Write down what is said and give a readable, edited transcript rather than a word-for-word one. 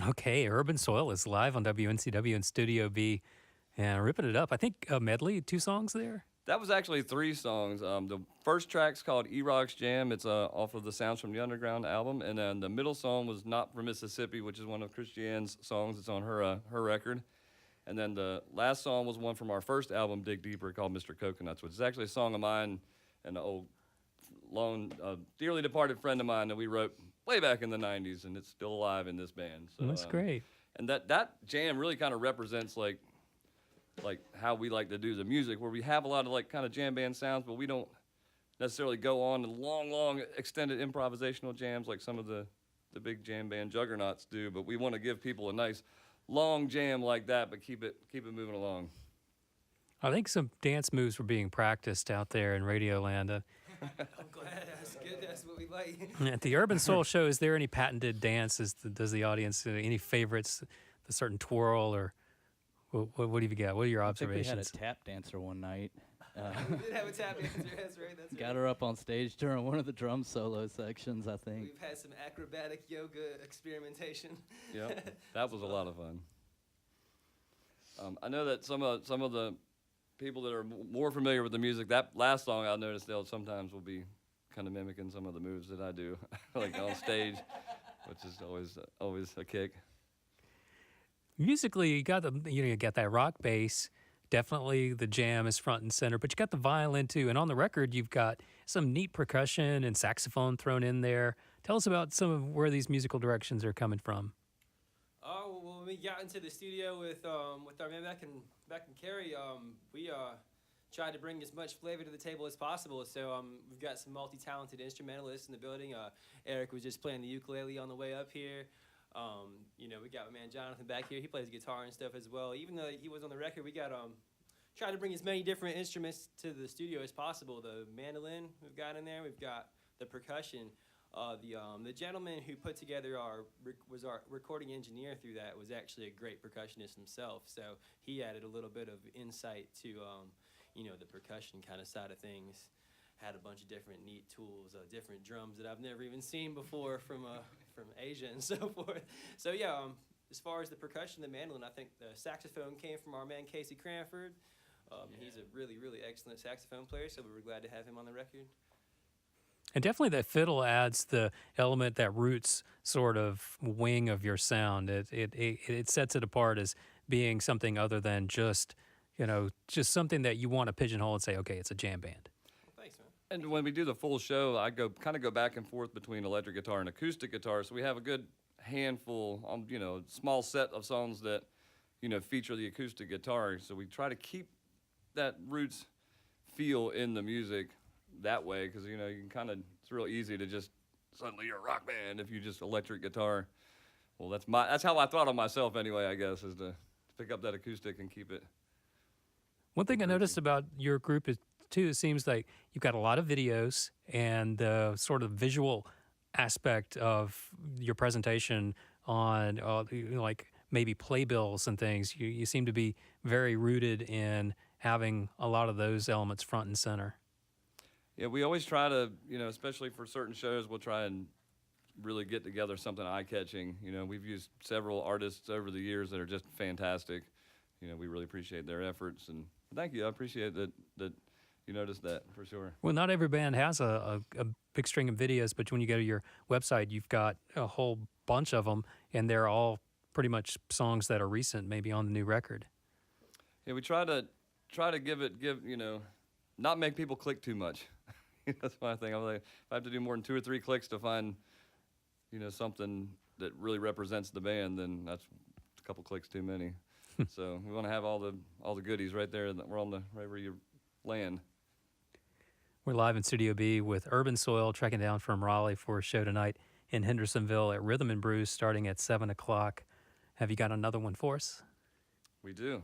Okay, Urban Soil is live on WNCW and Studio B and ripping it up. I think a medley, 2 songs there. That was actually 3 songs. The first track's called E-Rock's Jam. It's off of the Sounds from the Underground album. And then the middle song was Not from Mississippi, which is one of Christiane's songs. It's on her record. And then the last song was one from our first album, Dig Deeper, called Mr. Coconuts, which is actually a song of mine and an old, dearly departed friend of mine that we wrote way back in the 90s, and it's still alive in this band. So That's great. And that jam really kind of represents like how we like to do the music, where we have a lot of like kind of jam band sounds, but we don't necessarily go on to long extended improvisational jams like some of the big jam band juggernauts do. But we want to give people a nice long jam like that, but keep it moving along. I think some dance moves were being practiced out there in Radioland. I'm glad. That's good. That's what we like. At the Urban Soul show, is there any patented dances? Does the audience any favorites? The certain twirl or what have you got? What are your observations? I think we had a tap dancer one night. We did have a tap dancer. That's right. That's Got her up on stage during one of the drum solo sections, I think. We've had some acrobatic yoga experimentation. Yep, that was a lot of fun. I know that some of the people that are more familiar with the music, that last song I noticed they'll sometimes will be kind of mimicking some of the moves that I do, like on stage, which is always a kick. Musically, you got that rock bass. Definitely the jam is front and center, but you got the violin too. And on the record, you've got some neat percussion and saxophone thrown in there. Tell us about some of where these musical directions are coming from. Oh, well, when we got into the studio with our man back in Cary, we tried to bring as much flavor to the table as possible. So we've got some multi-talented instrumentalists in the building. Eric was just playing the ukulele on the way up here. We got my man Jonathan back here. He plays guitar and stuff as well. Even though he was on the record, we got tried to bring as many different instruments to the studio as possible. The mandolin we've got in there. We've got the percussion. The gentleman who put together was our recording engineer through that was actually a great percussionist himself. So he added a little bit of insight to the percussion kind of side of things. Had a bunch of different neat tools, different drums that I've never even seen before from Asia and so forth. So yeah, as far as the percussion, the mandolin, I think the saxophone came from our man Casey Cranford. He's a really, really excellent saxophone player, so we were glad to have him on the record. And definitely that fiddle adds the element, that roots sort of wing of your sound. It sets it apart as being something other than just something that you want to pigeonhole and say, okay, it's a jam band. Thanks, man. And when we do the full show, I go back and forth between electric guitar and acoustic guitar. So we have a good handful, small set of songs that, feature the acoustic guitar. So we try to keep that roots feel in the music that way, because you can it's real easy to just suddenly you're a rock band if you just electric guitar. Well, that's how I thought of myself anyway, I guess, is to pick up that acoustic and keep it. One thing I noticed about your group is too, it seems like you've got a lot of videos, and the sort of visual aspect of your presentation on like maybe playbills and things. You seem to be very rooted in having a lot of those elements front and center. Yeah, we always try to, especially for certain shows, we'll try and really get together something eye-catching. We've used several artists over the years that are just fantastic. We really appreciate their efforts, and thank you. I appreciate that you noticed that for sure. Well, not every band has a big string of videos, but when you go to your website, you've got a whole bunch of them, and they're all pretty much songs that are recent, maybe on the new record. Yeah, we try to give not make people click too much. That's my thing. I'm like, if I have to do more than 2 or 3 clicks to find, something that really represents the band, then that's a couple clicks too many. So we want to have all the goodies right there. That we're on right where you land. We're live in Studio B with Urban Soil, trekking down from Raleigh for a show tonight in Hendersonville at Rhythm and Brews, starting at 7 o'clock. Have you got another one for us? We do.